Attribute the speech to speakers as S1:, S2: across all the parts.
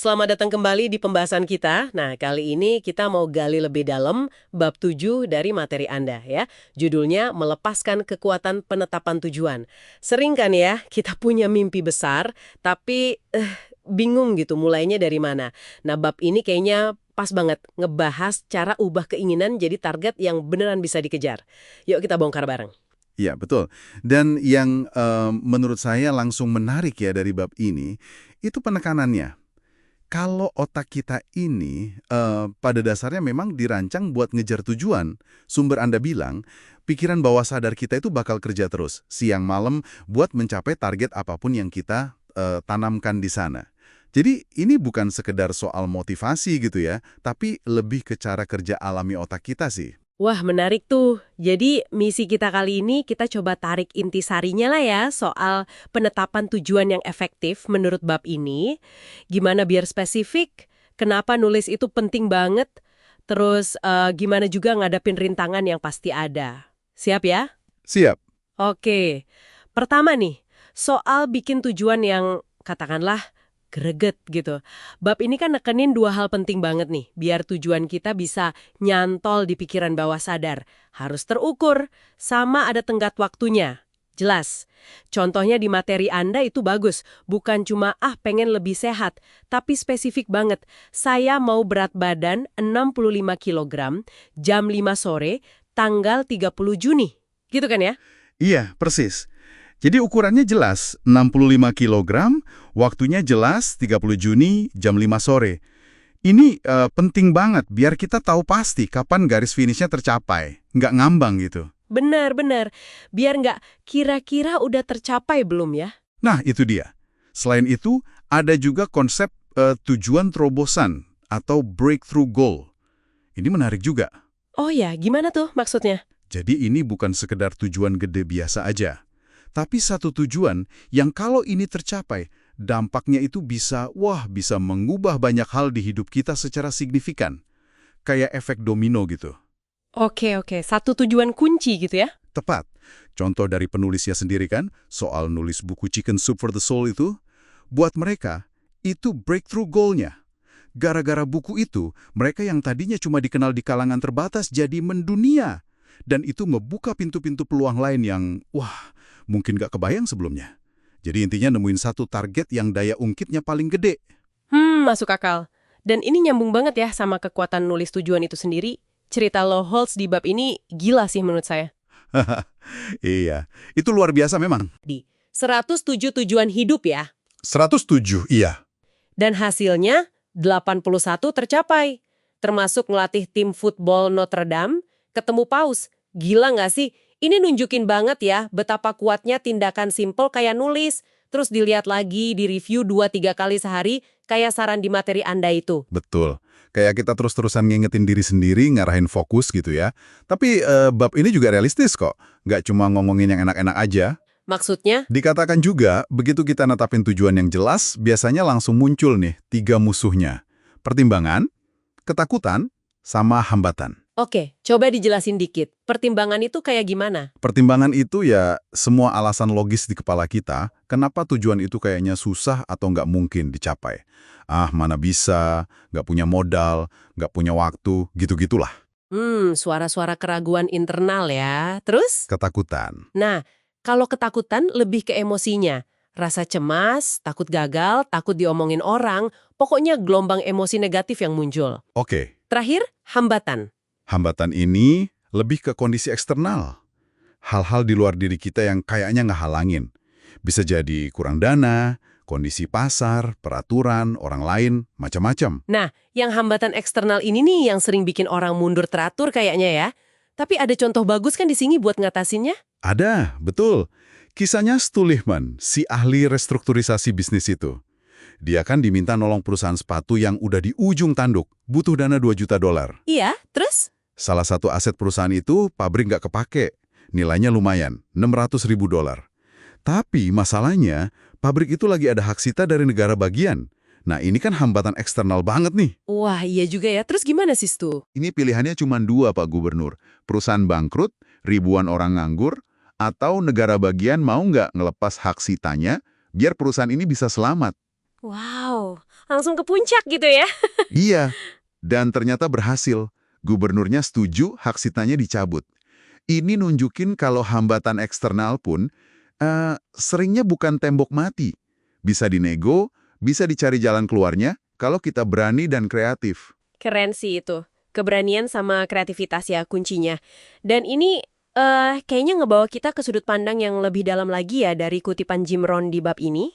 S1: Selamat datang kembali di pembahasan kita. Nah, kali ini kita mau gali lebih dalam bab 7 dari materi Anda ya. Judulnya Melepaskan Kekuatan Penetapan Tujuan. Sering kan ya, kita punya mimpi besar, tapi bingung gitu mulainya dari mana. Nah, bab ini kayaknya pas banget ngebahas cara ubah keinginan jadi target yang beneran bisa dikejar. Yuk kita bongkar bareng.
S2: Iya, betul. Dan yang menurut saya langsung menarik ya dari bab ini, itu penekanannya. Kalau otak kita ini pada dasarnya memang dirancang buat ngejar tujuan, sumber Anda bilang, pikiran bawah sadar kita itu bakal kerja terus, siang malam, buat mencapai target apapun yang kita tanamkan di sana. Jadi ini bukan sekedar soal motivasi gitu ya, tapi lebih ke cara kerja alami otak kita sih.
S1: Wah, menarik tuh. Jadi, misi kita kali ini kita coba tarik intisarinya lah ya soal penetapan tujuan yang efektif menurut bab ini. Gimana biar spesifik, kenapa nulis itu penting banget, terus gimana juga ngadapin rintangan yang pasti ada. Siap ya?
S2: Siap.
S1: Oke. Pertama nih, soal bikin tujuan yang katakanlah greget gitu. Bab ini kan nekenin dua hal penting banget nih, biar tujuan kita bisa nyantol di pikiran bawah sadar. Harus terukur, sama ada tenggat waktunya. Jelas. Contohnya di materi Anda itu bagus. Bukan cuma pengen lebih sehat, tapi spesifik banget. Saya mau berat badan 65 kilogram, jam 5 sore, tanggal 30 Juni. Gitu kan ya?
S2: Iya, persis. Jadi ukurannya jelas, 65 kilogram, waktunya jelas 30 Juni jam 5 sore. Ini penting banget biar kita tahu pasti kapan garis finishnya tercapai, nggak ngambang gitu.
S1: Benar-benar. Biar nggak kira-kira udah tercapai belum ya?
S2: Nah, itu dia. Selain itu, ada juga konsep tujuan terobosan atau breakthrough goal. Ini menarik juga.
S1: Oh ya, gimana tuh maksudnya?
S2: Jadi ini bukan sekedar tujuan gede biasa aja. Tapi satu tujuan yang kalau ini tercapai, dampaknya itu bisa mengubah banyak hal di hidup kita secara signifikan. Kayak efek domino gitu.
S1: Oke, satu tujuan kunci gitu ya?
S2: Tepat. Contoh dari penulisnya sendiri kan, soal nulis buku Chicken Soup for the Soul itu, buat mereka, itu breakthrough goal-nya. Gara-gara buku itu, mereka yang tadinya cuma dikenal di kalangan terbatas jadi mendunia. Dan itu ngebuka pintu-pintu peluang lain yang, mungkin gak kebayang sebelumnya. Jadi intinya nemuin satu target yang daya ungkitnya paling gede.
S1: Masuk akal. Dan ini nyambung banget ya sama kekuatan nulis tujuan itu sendiri. Cerita Lo Holtz di bab ini gila sih menurut saya.
S2: Iya, itu luar biasa memang.
S1: Di 107 tujuan hidup ya.
S2: 107, iya.
S1: Dan hasilnya 81 tercapai. Termasuk ngelatih tim football Notre Dame, ketemu Paus. Gila nggak sih? Ini nunjukin banget ya betapa kuatnya tindakan simple kayak nulis. Terus dilihat lagi, di-review 2-3 kali sehari, kayak saran di materi Anda itu.
S2: Betul. Kayak kita terus-terusan ngingetin diri sendiri, ngarahin fokus gitu ya. Tapi bab ini juga realistis kok. Nggak cuma ngomongin yang enak-enak aja.
S1: Maksudnya?
S2: Dikatakan juga, begitu kita netapin tujuan yang jelas, biasanya langsung muncul nih 3 musuhnya. Pertimbangan, ketakutan, sama hambatan.
S1: Oke, coba dijelasin dikit. Pertimbangan itu kayak gimana?
S2: Pertimbangan itu ya semua alasan logis di kepala kita, kenapa tujuan itu kayaknya susah atau nggak mungkin dicapai. Mana bisa, nggak punya modal, nggak punya waktu, gitu-gitulah.
S1: Suara-suara keraguan internal ya. Terus?
S2: Ketakutan.
S1: Nah, kalau ketakutan lebih ke emosinya. Rasa cemas, takut gagal, takut diomongin orang, pokoknya gelombang emosi negatif yang muncul.
S2: Oke,
S1: Terakhir, hambatan.
S2: hambatan ini lebih ke kondisi eksternal. Hal-hal di luar diri kita yang kayaknya ngehalangin. Bisa jadi kurang dana, kondisi pasar, peraturan, orang lain, macam-macam.
S1: Nah, yang hambatan eksternal ini nih yang sering bikin orang mundur teratur kayaknya ya. Tapi ada contoh bagus kan di sini buat ngatasinnya?
S2: Ada, betul. Kisahnya Stu Lehman, si ahli restrukturisasi bisnis itu. Dia kan diminta nolong perusahaan sepatu yang udah di ujung tanduk, butuh dana $2 juta.
S1: Iya, terus?
S2: Salah satu aset perusahaan itu pabrik nggak kepake. Nilainya lumayan, $600.000. Tapi masalahnya, pabrik itu lagi ada hak sita dari negara bagian. Nah, ini kan hambatan eksternal banget nih.
S1: Wah, iya juga ya. Terus gimana sih, Stu?
S2: Ini pilihannya cuma 2, Pak Gubernur. Perusahaan bangkrut, ribuan orang nganggur, atau negara bagian mau nggak ngelepas hak sitanya biar perusahaan ini bisa selamat.
S3: Wow,
S1: Langsung ke puncak gitu ya.
S2: Iya, dan ternyata berhasil. Gubernurnya setuju hak sitanya dicabut. Ini nunjukin kalau hambatan eksternal pun seringnya bukan tembok mati. Bisa dinego, bisa dicari jalan keluarnya kalau kita berani dan kreatif.
S1: Keren sih itu. Keberanian sama kreativitas ya kuncinya. Dan ini kayaknya ngebawa kita ke sudut pandang yang lebih dalam lagi ya dari kutipan Jim Rohn di bab ini.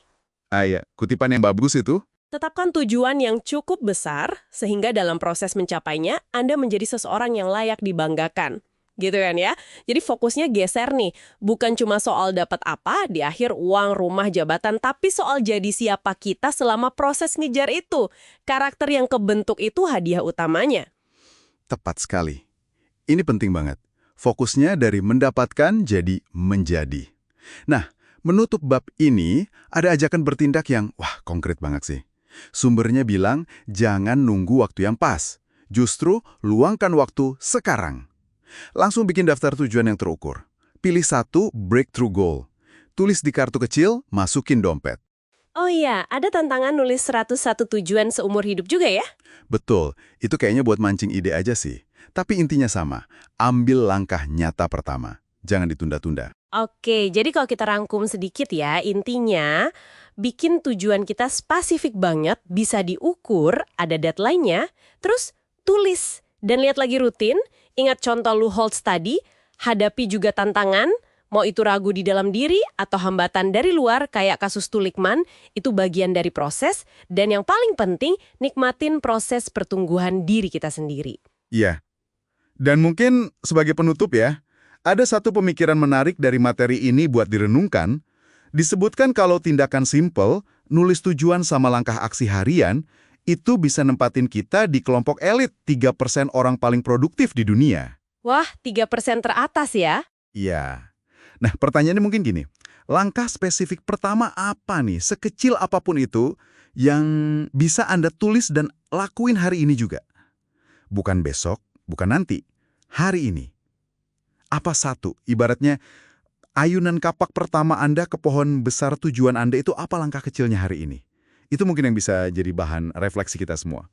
S2: Ah ya, kutipan yang bagus itu.
S1: Tetapkan tujuan yang cukup besar, sehingga dalam proses mencapainya, Anda menjadi seseorang yang layak dibanggakan. Gitu kan ya? Jadi fokusnya geser nih. Bukan cuma soal dapat apa, di akhir uang, rumah, jabatan, tapi soal jadi siapa kita selama proses ngejar itu. Karakter yang kebentuk itu hadiah utamanya.
S2: Tepat sekali. Ini penting banget. Fokusnya dari mendapatkan jadi menjadi. Nah, menutup bab ini, ada ajakan bertindak yang, wah, konkret banget sih. Sumbernya bilang, jangan nunggu waktu yang pas. Justru, luangkan waktu sekarang. Langsung bikin daftar tujuan yang terukur. Pilih satu breakthrough goal. Tulis di kartu kecil, masukin dompet.
S1: Oh iya, ada tantangan nulis 101 tujuan seumur hidup juga ya?
S2: Betul, itu kayaknya buat mancing ide aja sih. Tapi intinya sama, ambil langkah nyata pertama. Jangan ditunda-tunda.
S1: Oke, jadi kalau kita rangkum sedikit ya, intinya bikin tujuan kita spesifik banget, bisa diukur, ada deadline-nya, terus tulis. Dan lihat lagi rutin, ingat contoh Lou Holtz tadi, hadapi juga tantangan, mau itu ragu di dalam diri atau hambatan dari luar kayak kasus Tulikman, itu bagian dari proses, dan yang paling penting, nikmatin proses pertumbuhan diri kita sendiri.
S2: Iya. Dan mungkin sebagai penutup ya, ada satu pemikiran menarik dari materi ini buat direnungkan. Disebutkan kalau tindakan simple, nulis tujuan sama langkah aksi harian, itu bisa nempatin kita di kelompok elit 3% orang paling produktif di dunia.
S1: Wah, 3% teratas ya?
S2: Iya. Nah, pertanyaannya mungkin gini. Langkah spesifik pertama apa nih, sekecil apapun itu, yang bisa Anda tulis dan lakuin hari ini juga? Bukan besok, bukan nanti, hari ini. Apa satu, ibaratnya ayunan kapak pertama Anda ke pohon besar tujuan Anda itu apa langkah kecilnya hari ini? Itu mungkin yang bisa jadi bahan refleksi kita semua.